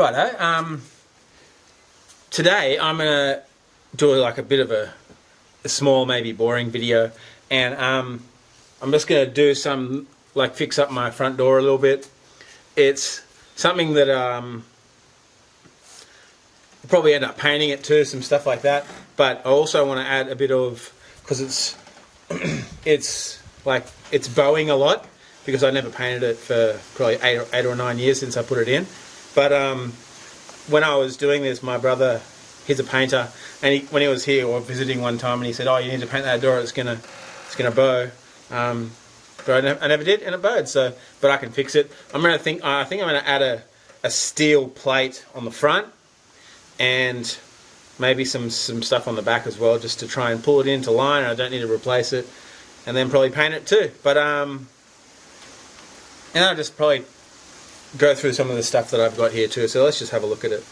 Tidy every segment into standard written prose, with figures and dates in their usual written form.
Righto. Today I'm gonna do like a bit of a small, maybe boring video, and I'm just gonna do some like fix up my front door a little bit. It's something that I'll probably end up painting it too, some stuff like that. But I also want to add a bit of, because it's bowing a lot, because I never painted it for probably 8 or 9 years since I put it in. But when I was doing this, my brother, he's a painter, and when he was here or visiting one time, and he said, "Oh, you need to paint that door. It's gonna bow." But I never did, and it bowed. So, but I can fix it. I think I'm gonna add a steel plate on the front, and maybe some stuff on the back as well, just to try and pull it into line. I don't need to replace it, and then probably paint it too. But and I'll just probably go through some of the stuff that I've got here too. So let's just have a look at it.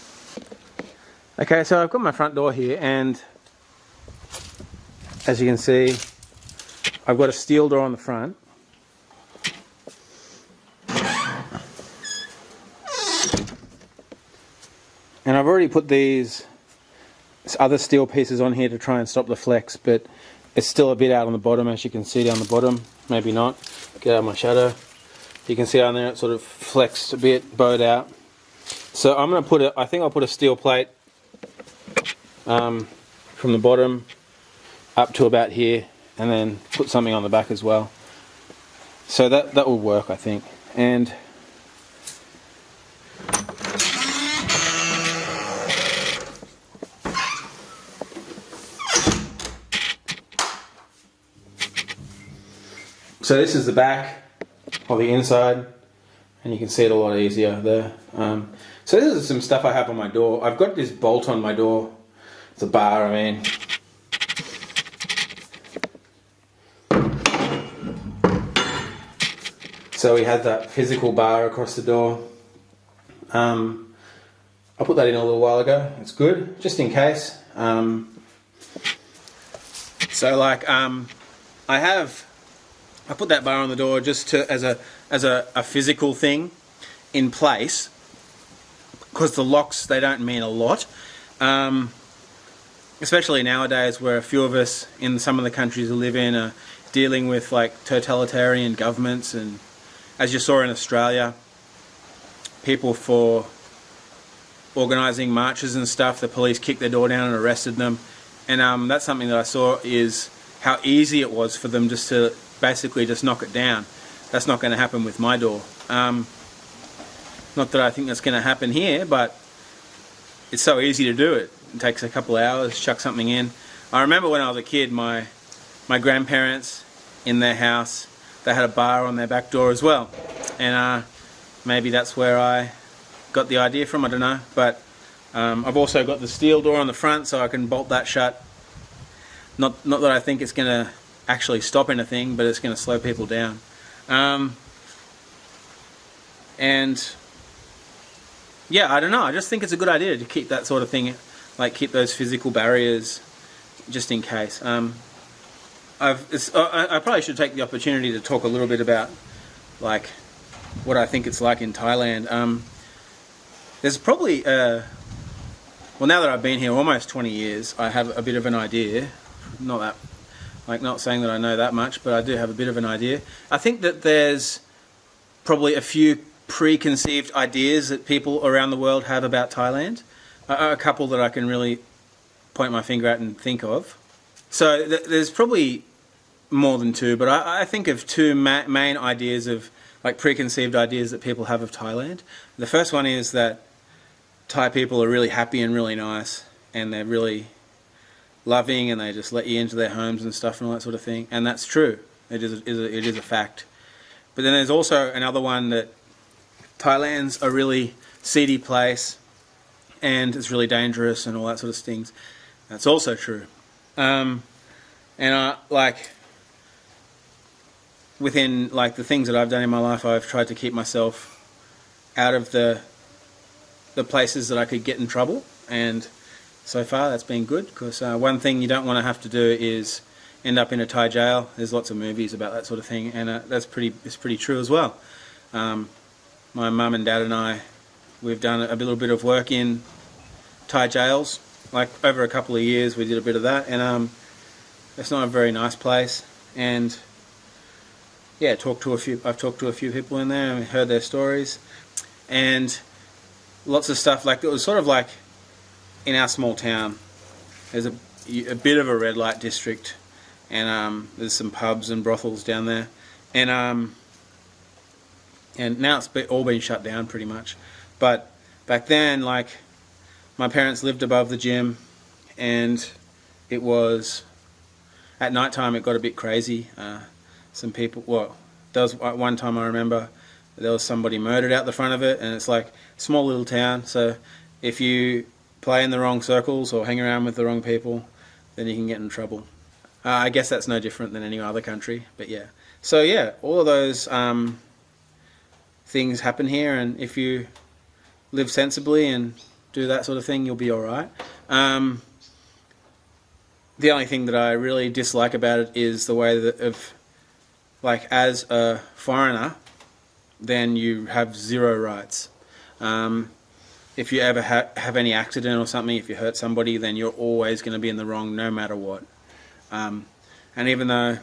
Okay, so I've got my front door here, and as you can see, I've got a steel door on the front. And I've already put these other steel pieces on here to try and stop the flex, but it's still a bit out on the bottom, as you can see down the bottom. Maybe not. Get out of my shadow. You can see down there it's sort of flexed a bit, bowed out. So I'm going to put I think I'll put a steel plate from the bottom up to about here, and then put something on the back as well. So that will work, I think. And so this is the back or the inside, and you can see it a lot easier there. So this is some stuff I have on my door. I've got this bolt on my door. It's a bar, I mean. So we had that physical bar across the door. I put that in a little while ago. It's good, just in case. So like I put that bar on the door just to as a physical thing in place, because the locks, they don't mean a lot, especially nowadays where a few of us in some of the countries we live in are dealing with like totalitarian governments, and as you saw in Australia, people for organising marches and stuff, the police kicked their door down and arrested them. And that's something that I saw, is how easy it was for them just to basically just knock it down. That's not going to happen with my door. Not that I think that's going to happen here, but it's so easy to do it. It takes a couple of hours, chuck something in. I remember when I was a kid, my grandparents, in their house, they had a bar on their back door as well. And maybe that's where I got the idea from, I don't know. But I've also got the steel door on the front, so I can bolt that shut. Not that I think it's going to actually stop anything, but it's going to slow people down. And yeah, I don't know, I just think it's a good idea to keep that sort of thing, like keep those physical barriers just in case. I probably should take the opportunity to talk a little bit about like what I think it's like in Thailand. There's probably well, now that I've been here almost 20 years, I have a bit of an idea. Not saying that I know that much, but I do have a bit of an idea. I think that there's probably a few preconceived ideas that people around the world have about Thailand. A couple that I can really point my finger at and think of. So there's probably more than two, but I think of two main ideas of like preconceived ideas that people have of Thailand. The first one is that Thai people are really happy and really nice, and they're really loving, and they just let you into their homes and stuff and all that sort of thing. And that's true. It is a fact. But then there's also another one, that Thailand's a really seedy place, and it's really dangerous and all that sort of things. That's also true. And like within like the things that I've done in my life, I've tried to keep myself out of the places that I could get in trouble, and so far that's been good, because one thing you don't want to have to do is end up in a Thai jail. There's lots of movies about that sort of thing, and it's pretty true as well. My mum and dad and I we've done a little bit of work in Thai jails. Like over a couple of years, we did a bit of that, and it's not a very nice place. And yeah, I've talked to a few people in there and heard their stories, and lots of stuff. Like it was sort of like in our small town. There's a bit of a red light district, and there's some pubs and brothels down there, and now it's all been shut down pretty much. But back then, like, my parents lived above the gym, and it was at night time it got a bit crazy. Some people, well, there was one time I remember there was somebody murdered out the front of it, and it's like a small little town, so if you play in the wrong circles or hang around with the wrong people, then you can get in trouble. I guess that's no different than any other country, but yeah. So yeah, all of those things happen here, and if you live sensibly and do that sort of thing, you'll be alright. The only thing that I really dislike about it is the way that like, as a foreigner, then you have zero rights. If you ever have any accident or something, if you hurt somebody, then you're always going to be in the wrong no matter what. And even though,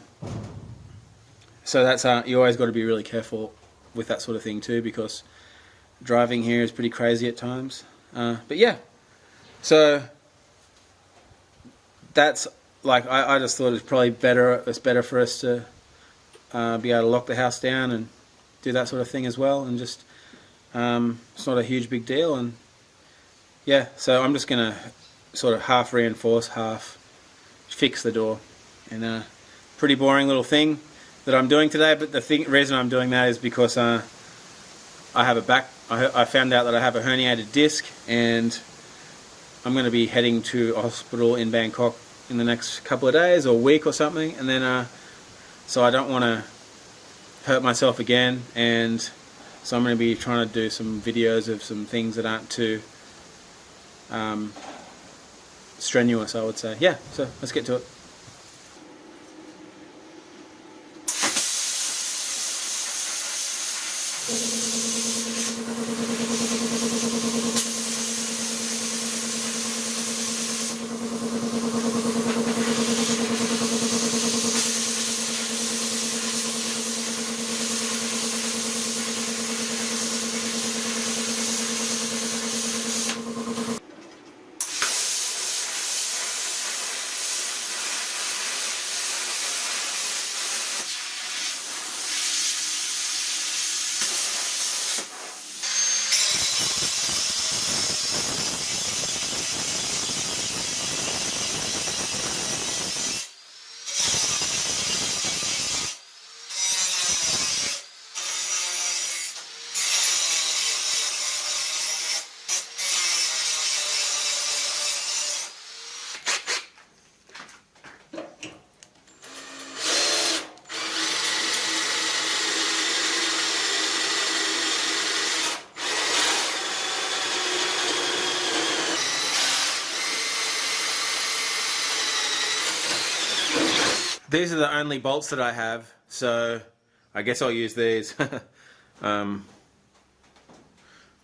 so that's you always got to be really careful with that sort of thing too, because driving here is pretty crazy at times. But yeah, so that's like, I just thought it's probably better. It's better for us to be able to lock the house down and do that sort of thing as well, and just it's not a huge big deal. And yeah, so I'm just gonna sort of half reinforce, half fix the door, and pretty boring little thing that I'm doing today. But the reason I'm doing that is because I found out that I have a herniated disc, and I'm going to be heading to a hospital in Bangkok in the next couple of days or week or something, and then so I don't want to hurt myself again, and so I'm going to be trying to do some videos of some things that aren't too strenuous, I would say. Yeah, so let's get to it. These are the only bolts that I have, so I guess I'll use these. I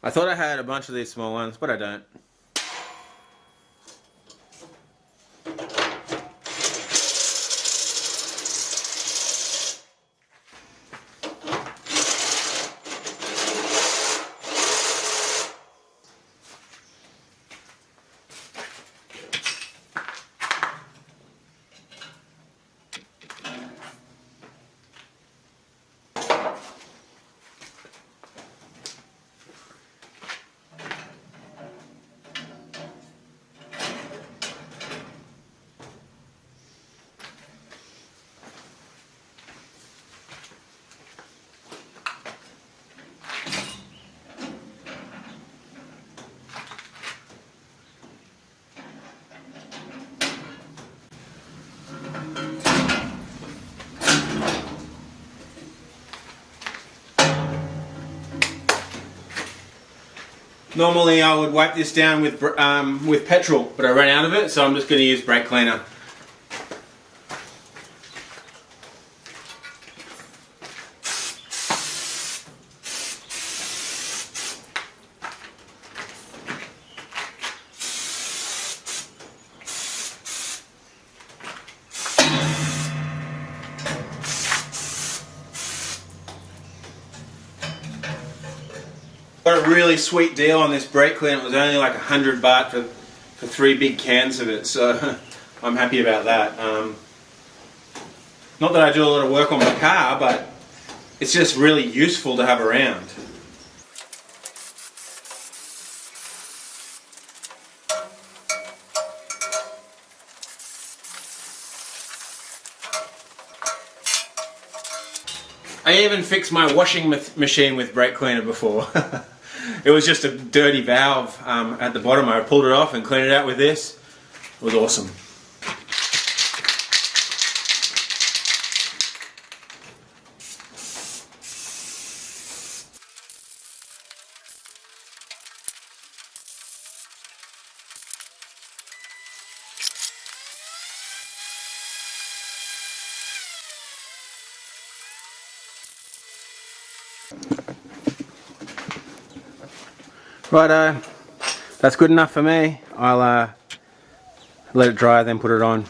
thought I had a bunch of these small ones, but I don't. Normally I would wipe this down with petrol, but I ran out of it, so I'm just going to use brake cleaner. got a really sweet deal on this brake cleaner. It was only like 100 baht for 3 big cans of it, so I'm happy about that. Not that I do a lot of work on my car, but it's just really useful to have around. I even fixed my washing machine with brake cleaner before. It was just a dirty valve at the bottom. I pulled it off and cleaned it out with this. It was awesome. Righto, that's good enough for me. I'll let it dry, then put it on.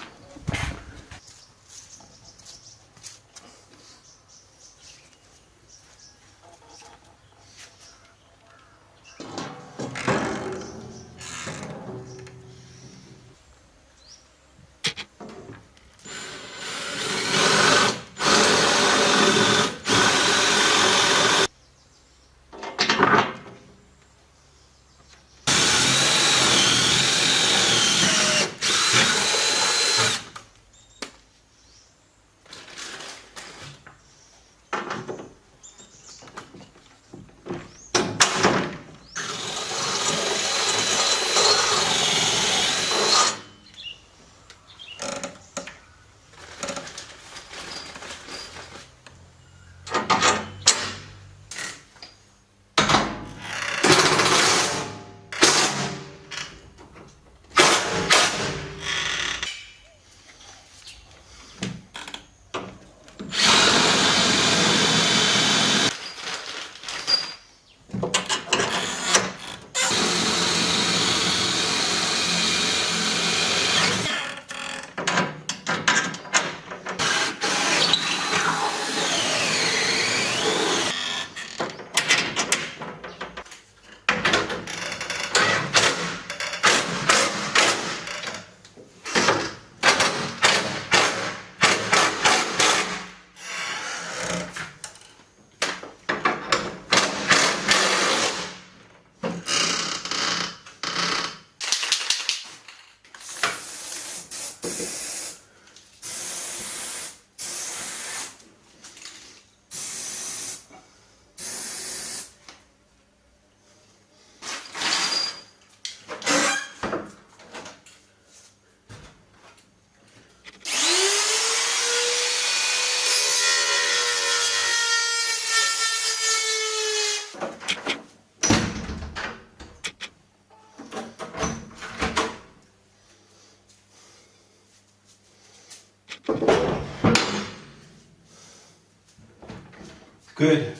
Good.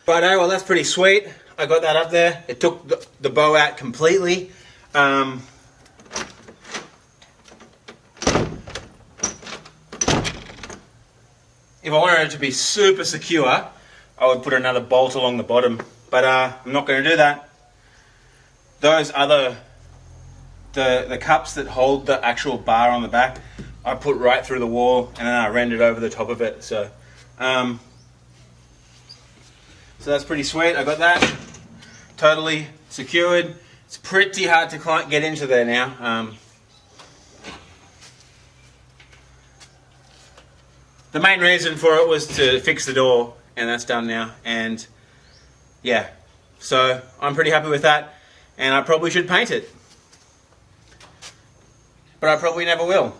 Righto, well that's pretty sweet. I got that up there. It took the bow out completely. If I wanted it to be super secure, I would put another bolt along the bottom, but I'm not going to do that. Those other, the cups that hold the actual bar on the back, I put right through the wall and then I rendered over the top of it. So that's pretty sweet. I got that totally secured. It's pretty hard to get into there now. The main reason for it was to fix the door, and that's done now. And yeah, so I'm pretty happy with that, and I probably should paint it, but I probably never will.